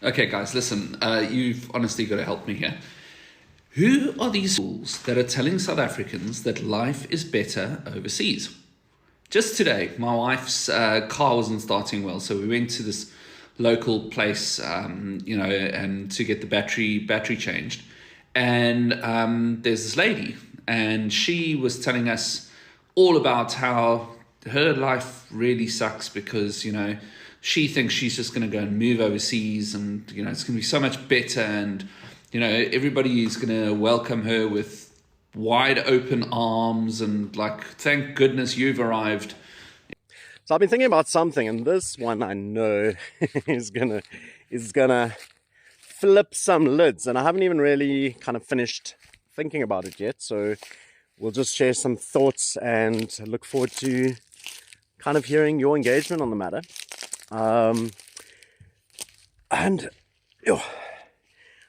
Okay, guys, listen, you've honestly got to help me here. Who are these fools that are telling South Africans that life is better overseas? Just today, my wife's car wasn't starting well, so we went to this local place, and to get the battery changed. And there's this lady, and she was telling us all about how her life really sucks because she thinks she's just going to go and move overseas, and it's going to be so much better, and everybody is going to welcome her with wide open arms, and like, thank goodness you've arrived. So I've been thinking about something, and this one I know is gonna flip some lids, and I haven't even really kind of finished thinking about it yet. So we'll just share some thoughts and look forward to kind of hearing your engagement on the matter. And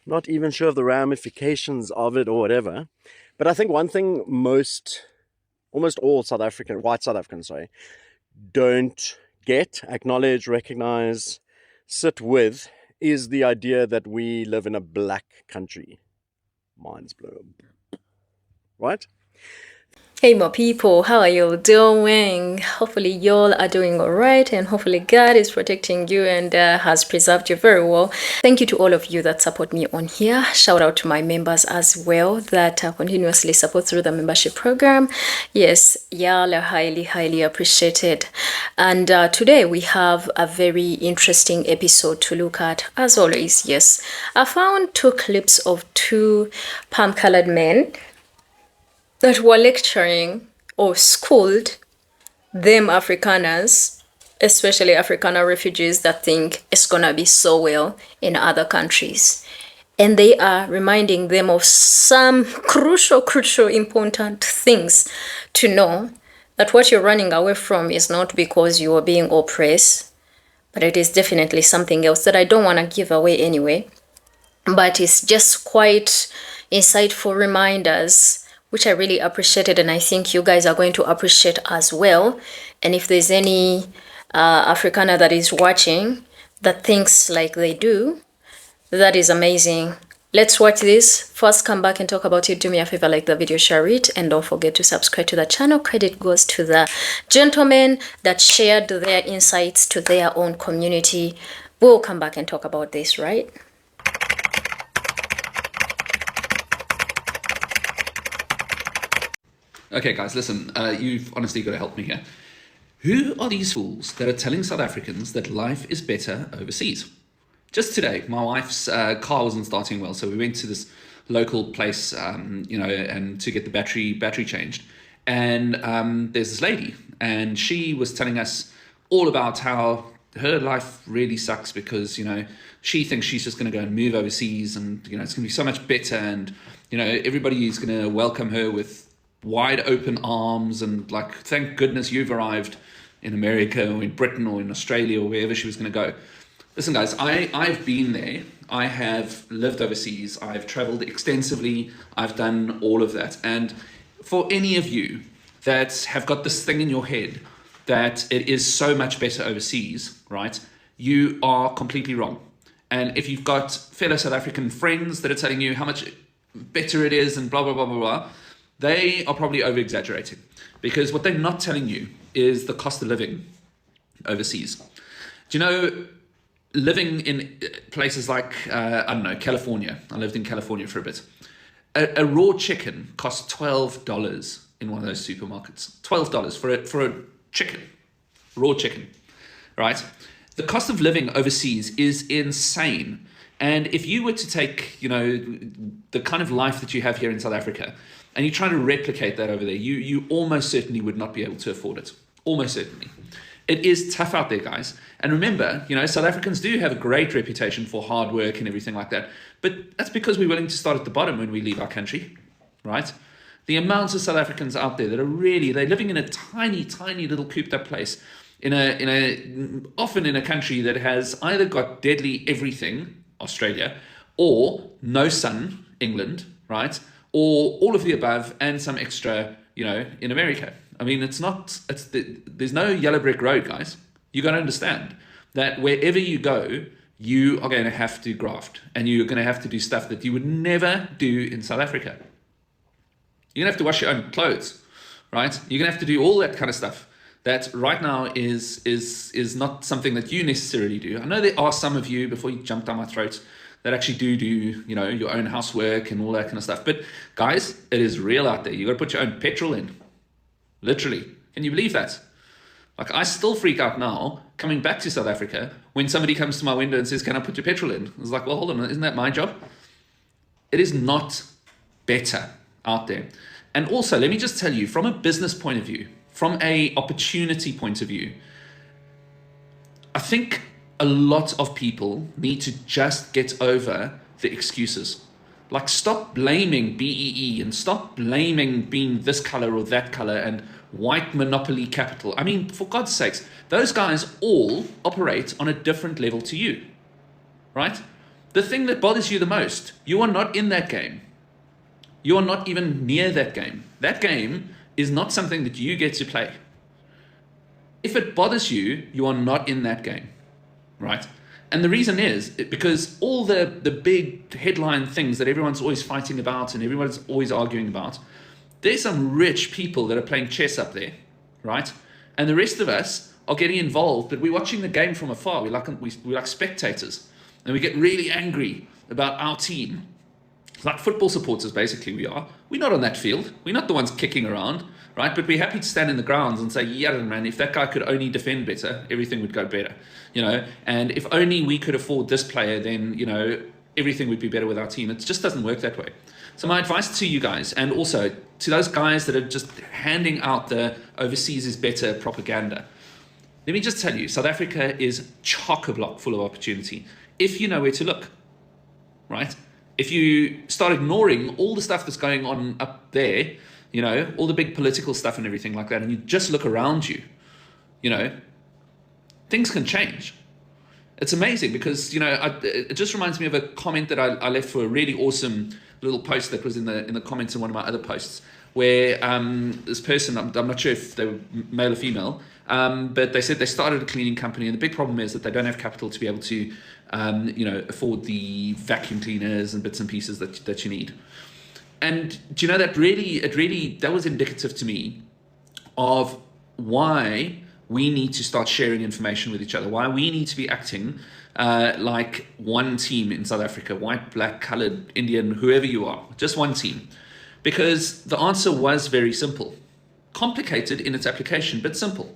not even sure of the ramifications of it or whatever. But I think one thing almost all white South Africans, don't get, acknowledge, recognize, sit with, is the idea that we live in a black country. Mind's blown. Right? Hey my people, how are you doing? Hopefully y'all are doing all right, and hopefully God is protecting you and has preserved you very well. Thank you to all of you that support me on here. Shout out to my members as well that continuously support through the membership program. Yes, y'all are highly appreciated. And today we have a very interesting episode to look at. As always, yes, I found two clips of two palm-colored men that were lecturing or schooled them Afrikaners, especially Afrikaner refugees that think it's gonna be so well in other countries. And they are reminding them of some crucial, important things to know, that what you're running away from is not because you are being oppressed, but it is definitely something else that I don't want to give away anyway. But it's just quite insightful reminders, which I really appreciated, and I think you guys are going to appreciate as well. And if there's any Afrikaner that is watching that thinks like they do, that is amazing. Let's watch this. First, come back and talk about it. Do me a favor, like the video, share it, and don't forget to subscribe to the channel. Credit goes to the gentlemen that shared their insights to their own community. We'll come back and talk about this, right? Okay, guys, listen, you've honestly got to help me here. Who are these fools that are telling South Africans that life is better overseas? Just today, my wife's car wasn't starting well, so we went to this local place, and to get the battery changed. And there's this lady, and she was telling us all about how her life really sucks because she thinks she's just going to go and move overseas, and it's going to be so much better, and everybody is going to welcome her with wide open arms, and like, thank goodness you've arrived in America or in Britain or in Australia or wherever she was going to go. Listen, guys, I've been there. I have lived overseas. I've traveled extensively. I've done all of that. And for any of you that have got this thing in your head that it is so much better overseas, right, you are completely wrong. And if you've got fellow South African friends that are telling you how much better it is and blah, blah, blah, blah, blah, they are probably over-exaggerating, because what they're not telling you is the cost of living overseas. Do you know, living in places like, California, I lived in California for a bit, a raw chicken costs $12 in one of those supermarkets. $12 for a chicken, raw chicken, right? The cost of living overseas is insane. And if you were to take, the kind of life that you have here in South Africa, and you try to replicate that over there, you almost certainly would not be able to afford it. Almost certainly. It is tough out there, guys. And remember, South Africans do have a great reputation for hard work and everything like that. But that's because we're willing to start at the bottom when we leave our country, right? The amounts of South Africans out there that are they're living in a tiny, tiny little cooped up place, often in a country that has either got deadly everything, Australia, or no sun, England, right? Or all of the above and some extra, in America. I mean, there's no yellow brick road, guys. You got to understand that wherever you go, you are going to have to graft, and you're going to have to do stuff that you would never do in South Africa. You're going to have to wash your own clothes, right? You're going to have to do all that kind of stuff that right now is not something that you necessarily do. I know there are some of you, before you jump down my throat, that actually do your own housework and all that kind of stuff. But guys, it is real out there. You got to put your own petrol in, literally. Can you believe that? Like, I still freak out now coming back to South Africa when somebody comes to my window and says, "Can I put your petrol in?" I was like, well, hold on, isn't that my job? It is not better out there. And also, let me just tell you, from a business point of view, from a opportunity point of view, I think a lot of people need to just get over the excuses. Like, stop blaming BEE and stop blaming being this color or that color and white monopoly capital. I mean, for God's sakes, those guys all operate on a different level to you, right? The thing that bothers you the most, you are not in that game. You are not even near that game. That game is not something that you get to play. If it bothers you, you are not in that game, right? And the reason is because all the big headline things that everyone's always fighting about and everyone's always arguing about, there's some rich people that are playing chess up there, right? And the rest of us are getting involved, but we're watching the game from afar. We're like spectators, and we get really angry about our team. Like football supporters, basically, we are. We're not on that field. We're not the ones kicking around, right? But we're happy to stand in the grounds and say, yeah, man, if that guy could only defend better, everything would go better, And if only we could afford this player, then, everything would be better with our team. It just doesn't work that way. So my advice to you guys, and also to those guys that are just handing out the overseas is better propaganda, let me just tell you, South Africa is chock-a-block full of opportunity if you know where to look, right? If you start ignoring all the stuff that's going on up there, all the big political stuff and everything like that, and you just look around you, things can change. It's amazing because, it just reminds me of a comment that I left for a really awesome little post that was in the comments in one of my other posts, where this person, I'm not sure if they were male or female, but they said they started a cleaning company, and the big problem is that they don't have capital to be able to afford the vacuum cleaners and bits and pieces that you need. And do you know that that was indicative to me of why we need to start sharing information with each other, why we need to be acting like one team in South Africa, white, black, colored, Indian, whoever you are, just one team. Because the answer was very simple, complicated in its application, but simple,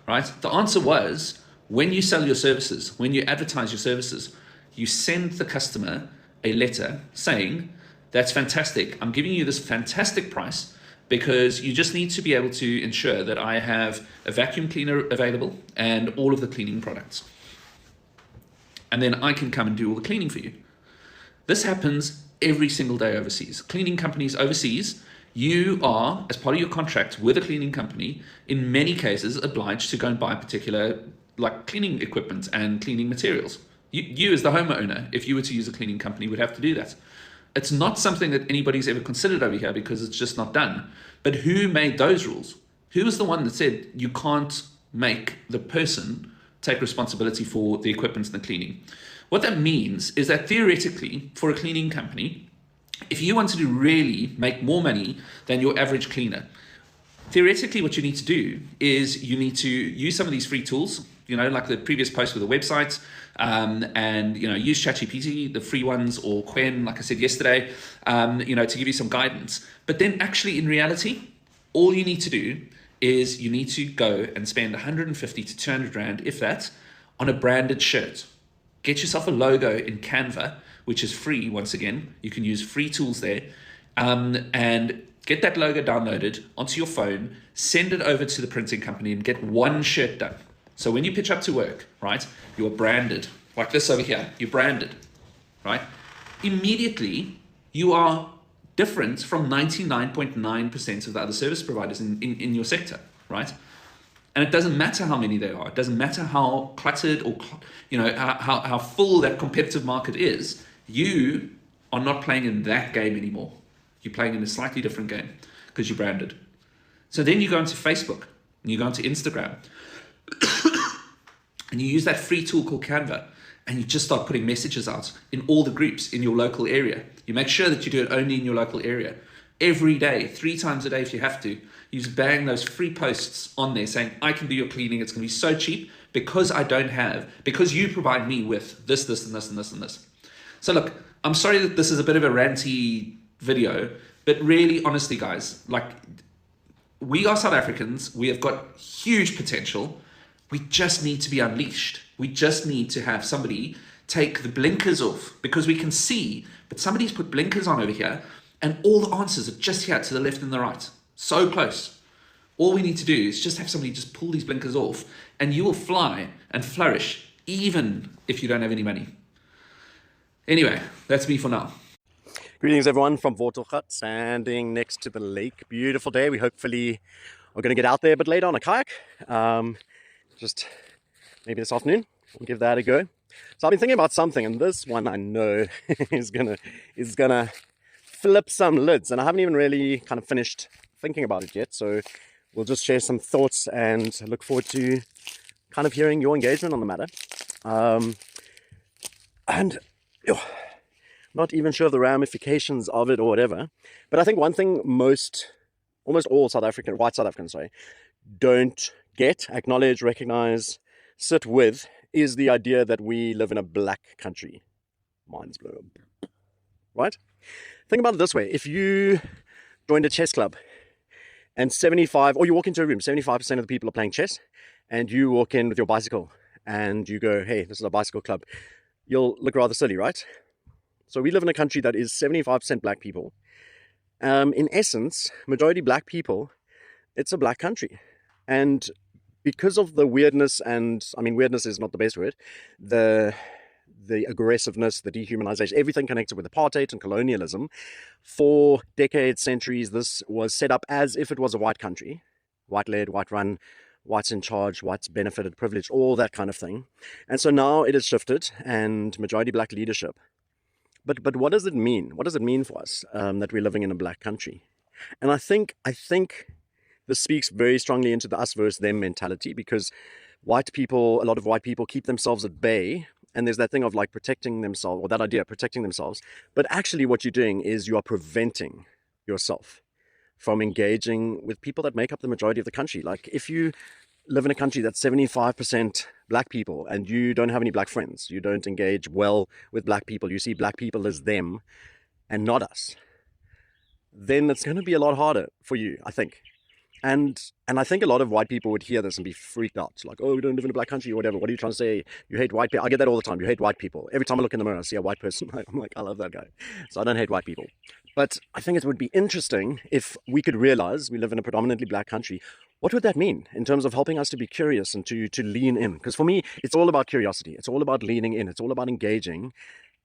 right? The answer was, when you sell your services, when you advertise your services, you send the customer a letter saying, that's fantastic. I'm giving you this fantastic price because you just need to be able to ensure that I have a vacuum cleaner available and all of the cleaning products. And then I can come and do all the cleaning for you. This happens every single day overseas. Cleaning companies overseas, you are, as part of your contract with a cleaning company, in many cases obliged to go and buy particular cleaning equipment and cleaning materials. You as the homeowner, if you were to use a cleaning company, would have to do that. It's not something that anybody's ever considered over here because it's just not done. But who made those rules? Who was the one that said you can't make the person take responsibility for the equipment and the cleaning? What that means is that theoretically, for a cleaning company, if you wanted to really make more money than your average cleaner, theoretically what you need to do is you need to use some of these free tools, like the previous post with the website, and use ChatGPT, the free ones, or Quen, like I said yesterday, to give you some guidance. But then actually in reality, all you need to do is you need to go and spend 150 to 200 Rand, if that, on a branded shirt. Get yourself a logo in Canva, which is free. Once again, you can use free tools there, and get that logo downloaded onto your phone, send it over to the printing company, and get one shirt done. So when you pitch up to work, right, you're branded, like this over here, you're branded, right? Immediately, you are different from 99.9% of the other service providers in your sector, right? And it doesn't matter how many there are. It doesn't matter how cluttered or, how full that competitive market is. You are not playing in that game anymore. You're playing in a slightly different game because you're branded. So then you go onto Facebook and you go onto Instagram and you use that free tool called Canva, and you just start putting messages out in all the groups in your local area. You make sure that you do it only in your local area. Every day, 3 times a day if you have to, you just bang those free posts on there saying, I can do your cleaning, it's going to be so cheap because because you provide me with this, this, and this, and this, and this. So look, I'm sorry that this is a bit of a ranty video, but really, honestly, guys, like, we are South Africans, we have got huge potential, we just need to be unleashed. We just need to have somebody take the blinkers off, because we can see, but somebody's put blinkers on over here, and all the answers are just here to the left and the right. So close. All we need to do is just have somebody just pull these blinkers off, and you will fly and flourish, even if you don't have any money. Anyway, that's me for now. Greetings everyone from YtAfrikanas, standing next to the lake. Beautiful day. We hopefully are going to get out there a bit later on a kayak. Just maybe this afternoon. We'll give that a go. So I've been thinking about something, and this one I know is gonna flip some lids, and I haven't even really kind of finished thinking about it yet. So we'll just share some thoughts and look forward to kind of hearing your engagement on the matter. Not even sure of the ramifications of it or whatever, but I think one thing almost all white South Africans, don't get, acknowledge, recognize, sit with, is the idea that we live in a black country. Mind's blown. Right? Think about it this way. If you joined a chess club and or you walk into a room, 75% of the people are playing chess, and you walk in with your bicycle and you go, hey, this is a bicycle club, you'll look rather silly, right? So we live in a country that is 75% black people. In essence, majority black people, it's a black country. And because of the weirdness, and I mean, weirdness is not the best word, the aggressiveness, the dehumanization, everything connected with apartheid and colonialism, for decades, centuries, this was set up as if it was a white country, white-led, white-run, whites in charge, whites benefited, privileged, all that kind of thing. And so now it has shifted, and majority black leadership. But what does it mean? What does it mean for us that we're living in a black country? And I think this speaks very strongly into the us versus them mentality, because a lot of white people keep themselves at bay, and there's that thing of like protecting themselves, or that idea of protecting themselves. But actually what you're doing is you are preventing yourself from engaging with people that make up the majority of the country. Like, if you live in a country that's 75% black people and you don't have any black friends, you don't engage well with black people, you see black people as them and not us, then it's going to be a lot harder for you, I think. And I think a lot of white people would hear this and be freaked out. Like, oh, we don't live in a black country or whatever. What are you trying to say? You hate white people. I get that all the time. You hate white people. Every time I look in the mirror, I see a white person. I'm like, I love that guy. So I don't hate white people. But I think it would be interesting if we could realize we live in a predominantly black country. What would that mean in terms of helping us to be curious and to lean in? Because for me, it's all about curiosity. It's all about leaning in. It's all about engaging.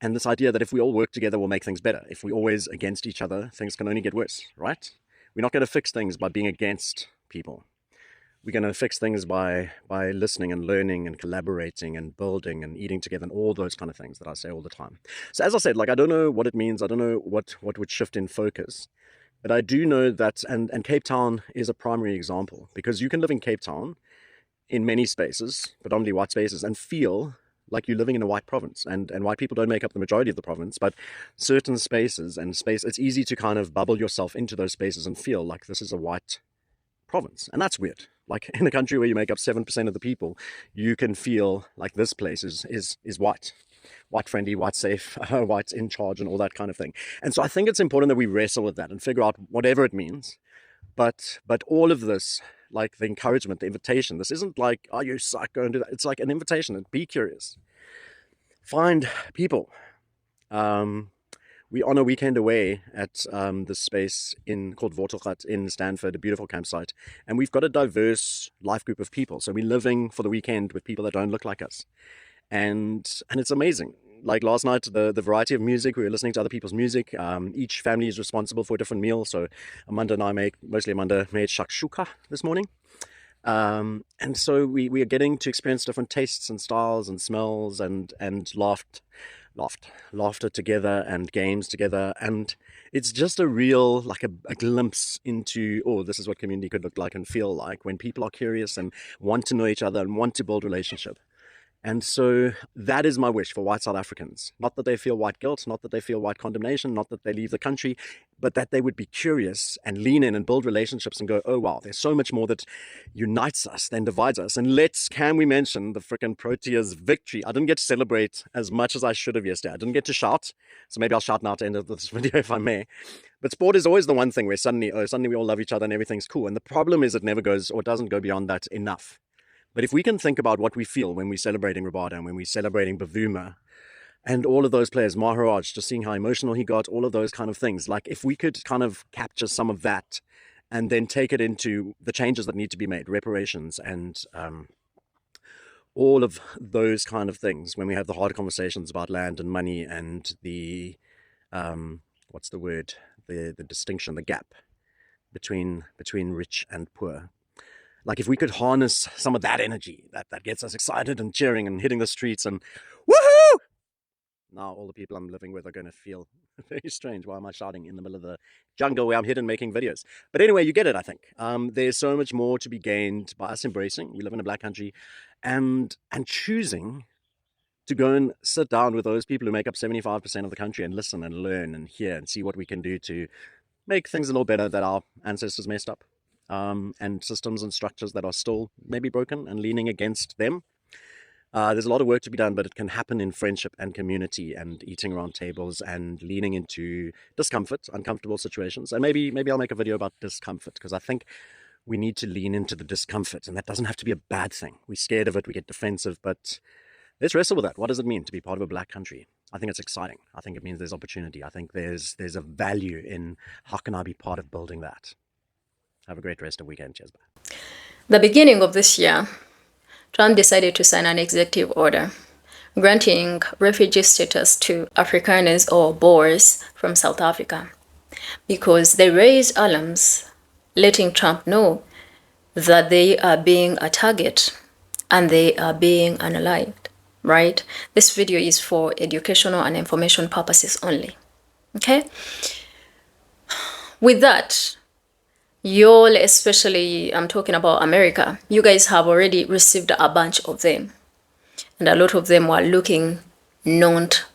And this idea that if we all work together, we'll make things better. If we're always against each other, things can only get worse, right? We're not going to fix things by being against people. We're going to fix things by listening and learning and collaborating and building and eating together and all those kind of things that I say all the time. So as I said, like, I don't know what it means. I don't know what would shift in focus. But I do know that, and Cape Town is a primary example, because you can live in Cape Town in many spaces, predominantly white spaces, and feel like you're living in a white province. And white people don't make up the majority of the province, but certain spaces it's easy to kind of bubble yourself into those spaces and feel like this is a white province. And that's weird. Like, in a country where you make up 7% of the people, you can feel like this place is white. White friendly, white safe, white in charge, and all that kind of thing. And so I think it's important that we wrestle with that and figure out whatever it means. But all of this, like the encouragement, the invitation, this isn't like, oh, you suck, go and do that. It's like an invitation. Be curious. Find people. We on a weekend away at this space called YtAfrikanas in Stanford, a beautiful campsite. And we've got a diverse life group of people. So we're living for the weekend with people that don't look like us. And it's amazing. Like last night, the variety of music, we were listening to other people's music. Each family is responsible for a different meal. So Amanda and I made shakshuka this morning. And so we are getting to experience different tastes and styles and smells and laughter together and games together. And it's just a real, like a glimpse into, oh, this is what community could look like and feel like when people are curious and want to know each other and want to build relationship. And so that is my wish for white South Africans. Not that they feel white guilt, not that they feel white condemnation, not that they leave the country, but that they would be curious and lean in and build relationships and go, oh wow, there's so much more that unites us than divides us. And can we mention the frickin' Proteas victory? I didn't get to celebrate as much as I should have yesterday. I didn't get to shout. So maybe I'll shout now at the end of this video if I may. But sport is always the one thing where suddenly we all love each other and everything's cool. And the problem is it never goes or doesn't go beyond that enough. But if we can think about what we feel when we're celebrating Rabada and when we're celebrating Bavuma and all of those players, Maharaj, just seeing how emotional he got, all of those kind of things, like if we could kind of capture some of that and then take it into the changes that need to be made, reparations and all of those kind of things, when we have the hard conversations about land and money and the, what's the word, the distinction, the gap between rich and poor. Like if we could harness some of that energy that gets us excited and cheering and hitting the streets and woohoo! Now all the people I'm living with are going to feel very strange. Why am I shouting in the middle of the jungle where I'm hidden making videos? But anyway, you get it, I think. There's so much more to be gained by us embracing. We live in a black country and choosing to go and sit down with those people who make up 75% of the country and listen and learn and hear and see what we can do to make things a little better that our ancestors messed up. And systems and structures that are still maybe broken and leaning against them. There's a lot of work to be done, but it can happen in friendship and community and eating around tables and leaning into discomfort, uncomfortable situations. And maybe I'll make a video about discomfort, because I think we need to lean into the discomfort, and that doesn't have to be a bad thing. We're scared of it, we get defensive, but let's wrestle with that. What does it mean to be part of a black country? I think it's exciting. I think it means there's opportunity. I think there's a value in how can I be part of building that. Have a great rest of the weekend. Cheers. Bye. The beginning of this year, Trump decided to sign an executive order granting refugee status to Afrikaners or Boers from South Africa because they raised alarms letting Trump know that they are being a target and they are being unalived, right? This video is for educational and information purposes only, okay? With that, y'all, especially I'm talking about America, you guys have already received a bunch of them. And a lot of them were looking not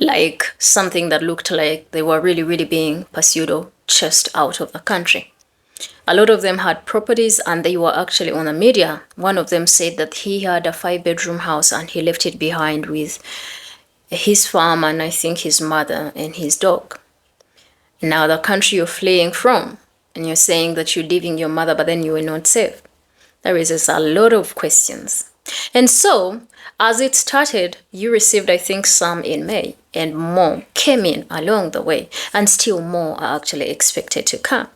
like something that looked like they were really, really being pursued or chased out of the country. A lot of them had properties and they were actually on the media. One of them said that he had a 5-bedroom house and he left it behind with his farm and I think his mother and his dog. Now the country you're fleeing from, and you're saying that you're leaving your mother, but then you were not safe. There is a lot of questions. And so, as it started, you received, I think, some in May, and more came in along the way, and still more are actually expected to come.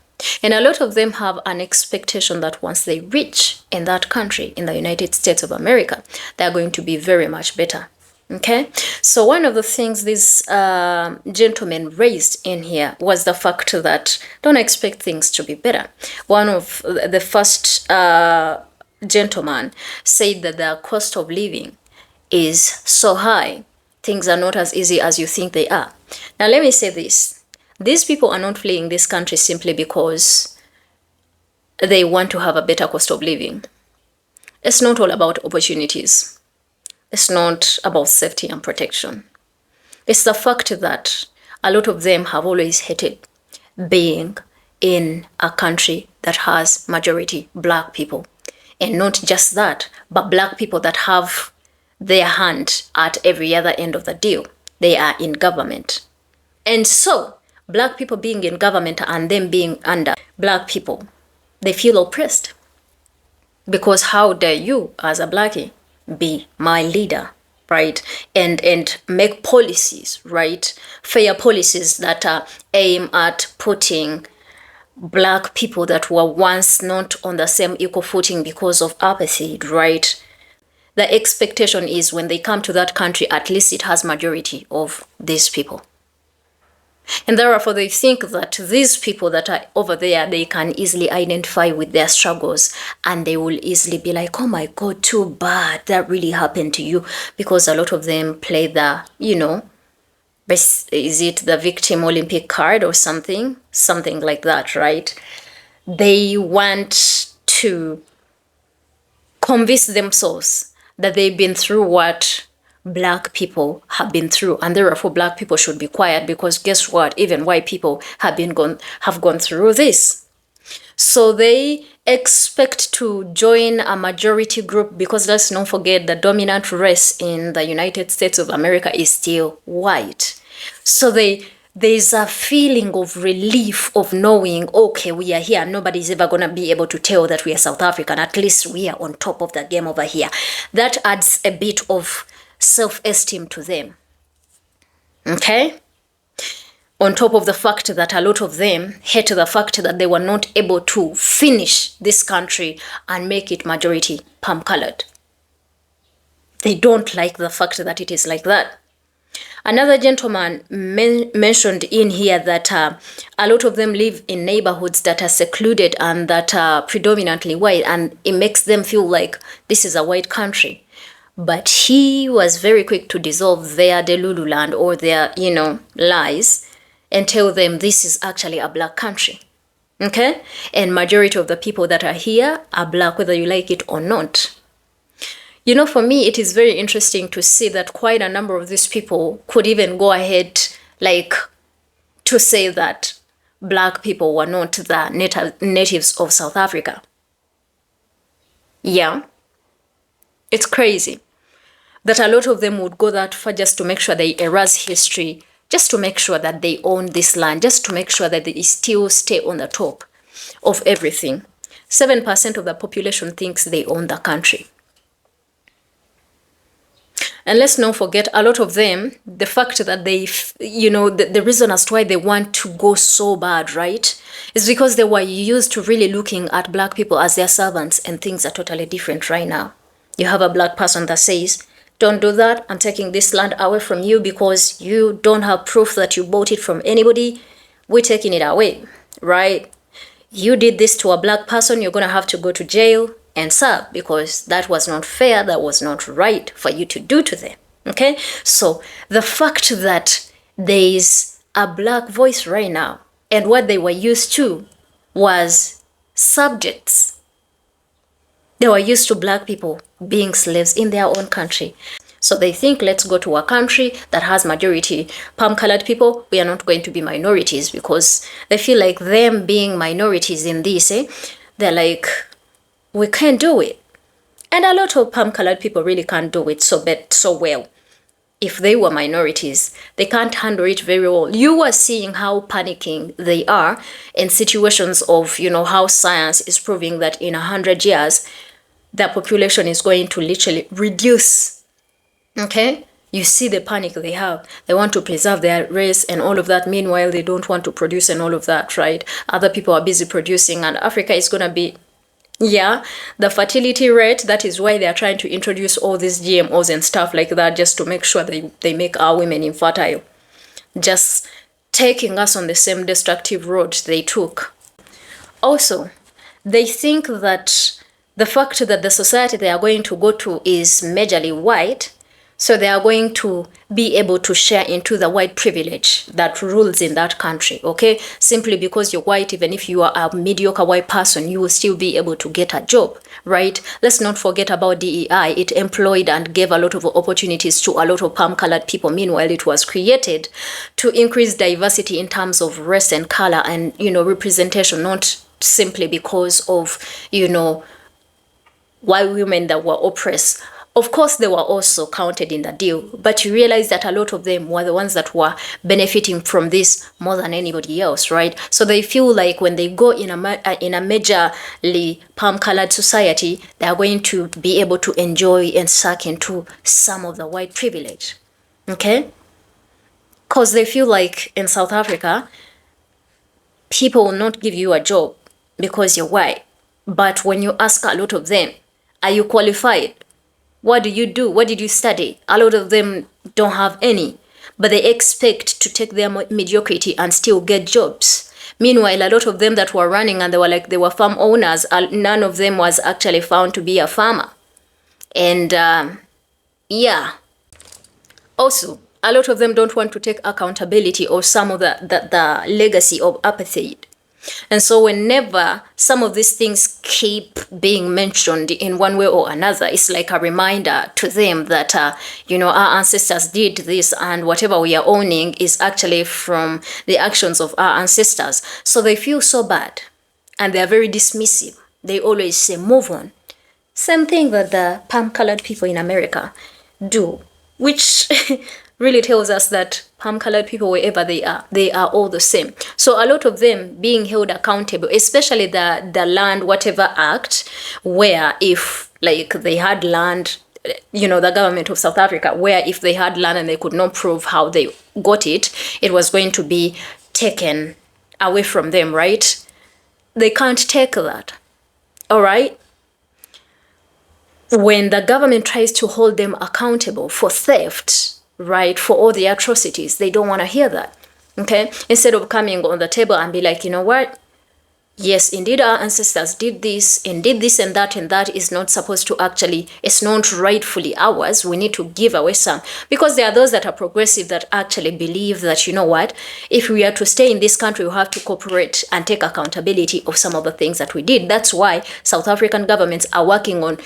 And a lot of them have an expectation that once they reach in that country, in the United States of America, they're going to be very much better. Okay, so one of the things these gentlemen raised in here was the fact that don't expect things to be better. One of the first gentleman said that the cost of living is so high, things are not as easy as you think they are. Now let me say this, these people are not fleeing this country simply because they want to have a better cost of living. It's not all about opportunities. It's not about safety and protection. It's the fact that a lot of them have always hated being in a country that has majority black people. And not just that, but black people that have their hand at every other end of the deal. They are in government. And so, black people being in government and them being under black people, they feel oppressed. Because how dare you, as a blackie, be my leader, right? And make policies, right? Fair policies that aim at putting black people that were once not on the same equal footing because of apartheid, right? The expectation is when they come to that country, at least it has majority of these people. And therefore, they think that these people that are over there, they can easily identify with their struggles and they will easily be like, oh my God, too bad, that really happened to you. Because a lot of them play the, is it the victim Olympic card or something? Something like that, right? They want to convince themselves that they've been through what black people have been through, and therefore black people should be quiet, because guess what? Even white people have gone through this. So they expect to join a majority group, because let's not forget the dominant race in the United States of America is still white. So there's a feeling of relief of knowing, okay, we are here. Nobody's ever going to be able to tell that we are South African. At least we are on top of the game over here. That adds a bit of self-esteem to them. Okay? On top of the fact that a lot of them hate the fact that they were not able to finish this country and make it majority palm-colored. They don't like the fact that it is like that. Another gentleman mentioned in here that a lot of them live in neighborhoods that are secluded and that are predominantly white, and it makes them feel like this is a white country. But he was very quick to dissolve their Delululand or their, lies, and tell them this is actually a black country. Okay? And majority of the people that are here are black, whether you like it or not. For me, it is very interesting to see that quite a number of these people could even go ahead, to say that black people were not the natives of South Africa. Yeah. It's crazy that a lot of them would go that far just to make sure they erase history, just to make sure that they own this land, just to make sure that they still stay on the top of everything. 7% of the population thinks they own the country. And let's not forget, a lot of them, the fact that they, the reason as to why they want to go so bad, right, is because they were used to really looking at black people as their servants, and things are totally different right now. You have a black person that says, don't do that, I'm taking this land away from you because you don't have proof that you bought it from anybody. We're taking it away, right? You did this to a black person, you're going to have to go to jail and serve, because that was not fair, that was not right for you to do to them. Okay? So the fact that there is a black voice right now, and what they were used to was subjects. They were used to black people being slaves in their own country. So they think, let's go to a country that has majority palm-colored people. We are not going to be minorities, because they feel like them being minorities in this, they're like, we can't do it. And a lot of palm-colored people really can't do it so well. If they were minorities, they can't handle it very well. You are seeing how panicking they are in situations of, how science is proving that in 100 years, the population is going to literally reduce. Okay? You see the panic they have. They want to preserve their race and all of that. Meanwhile, they don't want to produce and all of that, right? Other people are busy producing, and Africa is going to be, the fertility rate. That is why they are trying to introduce all these GMOs and stuff like that, just to make sure they make our women infertile. Just taking us on the same destructive road they took. Also, they think that the fact that the society they are going to go to is majorly white, so they are going to be able to share into the white privilege that rules in that country, okay? Simply because you're white, even if you are a mediocre white person, you will still be able to get a job, right? Let's not forget about DEI. It employed and gave a lot of opportunities to a lot of palm-colored people. Meanwhile, it was created to increase diversity in terms of race and color and, representation, not simply because of, white women that were oppressed. Of course, they were also counted in the deal, but you realize that a lot of them were the ones that were benefiting from this more than anybody else, right? So they feel like when they go in a majorly palm-colored society, they are going to be able to enjoy and suck into some of the white privilege, okay? Because they feel like in South Africa, people will not give you a job because you're white. But when you ask a lot of them, are you qualified? What do you do? What did you study? A lot of them don't have any, but they expect to take their mediocrity and still get jobs. Meanwhile, a lot of them that were running and they were farm owners, none of them was actually found to be a farmer. And also, a lot of them don't want to take accountability or some of the legacy of apartheid. And so whenever some of these things keep being mentioned in one way or another, it's like a reminder to them that, our ancestors did this, and whatever we are owning is actually from the actions of our ancestors. So they feel so bad and they're very dismissive. They always say, move on. Same thing that the palm-colored people in America do, which really tells us that palm-colored people, wherever they are all the same. So a lot of them being held accountable, especially the Land Whatever Act, where if like they had land, the government of South Africa, where if they had land and they could not prove how they got it, it was going to be taken away from them, right? They can't take that, all right? When the government tries to hold them accountable for theft, right, for all the atrocities, they don't want to hear that, okay? Instead of coming on the table and be like, you know what? Yes, indeed, our ancestors did this and that is not supposed to actually, it's not rightfully ours. We need to give away some. Because there are those that are progressive that actually believe that, you know what, if we are to stay in this country, we have to cooperate and take accountability of some of the things that we did. That's why South African governments are working on,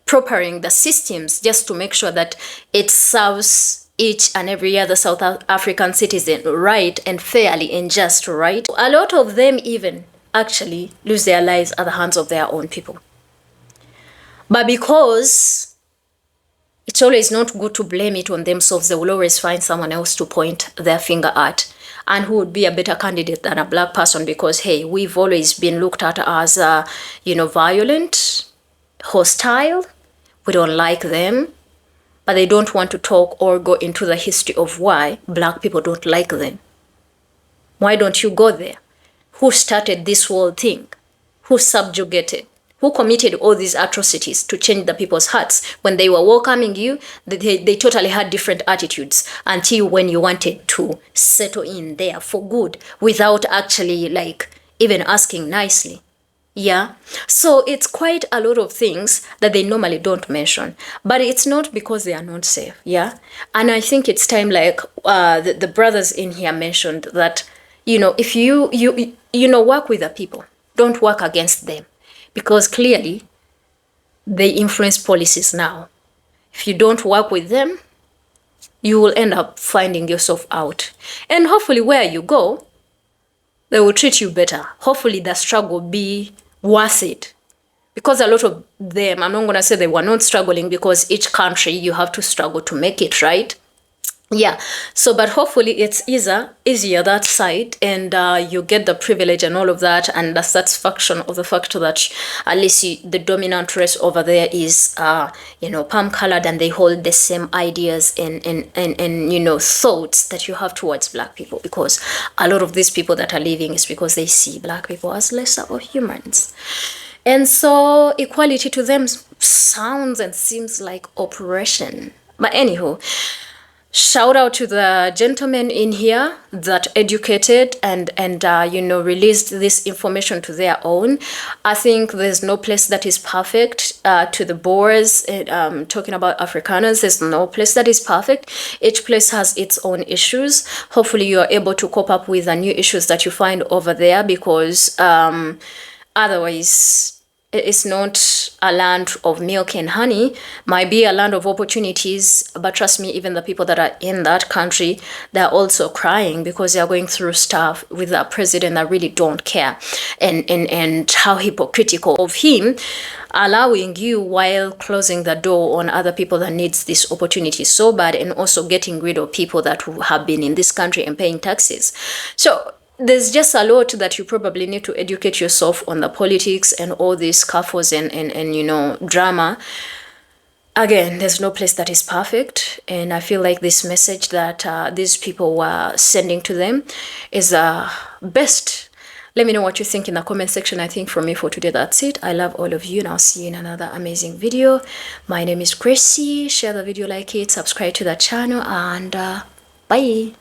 preparing the systems just to make sure that it serves each and every other South African citizen right and fairly and just, right? A lot of them even actually lose their lives at the hands of their own people. But because it's always not good to blame it on themselves, they will always find someone else to point their finger at, and who would be a better candidate than a black person, because, hey, we've always been looked at as, violent, hostile. We don't like them. But they don't want to talk or go into the history of why black people don't like them. Why don't you go there? Who started this whole thing? Who subjugated? Who committed all these atrocities to change the people's hearts? When they were welcoming you, they totally had different attitudes until when you wanted to settle in there for good without actually even asking nicely. Yeah, so it's quite a lot of things that they normally don't mention, but it's not because they are not safe. Yeah, and I think it's time, the brothers in here mentioned that, if you work with the people, don't work against them, because clearly they influence policies now. If you don't work with them, you will end up finding yourself out, and hopefully where you go, they will treat you better. Hopefully the struggle be worth it, because a lot of them, I'm not going to say they were not struggling, because each country you have to struggle to make it, right? Yeah, so but hopefully it's easier that side, and you get the privilege and all of that, and the satisfaction of the fact that at least the dominant race over there is palm colored, and they hold the same ideas and thoughts that you have towards black people, because a lot of these people that are living is because they see black people as lesser of humans, and so equality to them sounds and seems like oppression. But anywho, shout out to the gentlemen in here that educated and released this information to their own. I think there's no place that is perfect. To the Boers, talking about Afrikaners, there's no place that is perfect. Each place has its own issues. Hopefully you are able to cope up with the new issues that you find over there, because otherwise it's not a land of milk and honey. Might be a land of opportunities, but trust me, even the people that are in that country, they're also crying because they're going through stuff with a president that really don't care, and how hypocritical of him, allowing you while closing the door on other people that needs this opportunity so bad, and also getting rid of people that have been in this country and paying taxes. So there's just a lot that you probably need to educate yourself on, the politics and all these scuffles and drama. Again, there's no place that is perfect, and I feel like this message that these people were sending to them is best. Let me know what you think in the comment section. I think from me for today, that's it. I love all of you, and I'll see you in another amazing video. My name is Gracie. Share the video, like it, subscribe to the channel, and bye.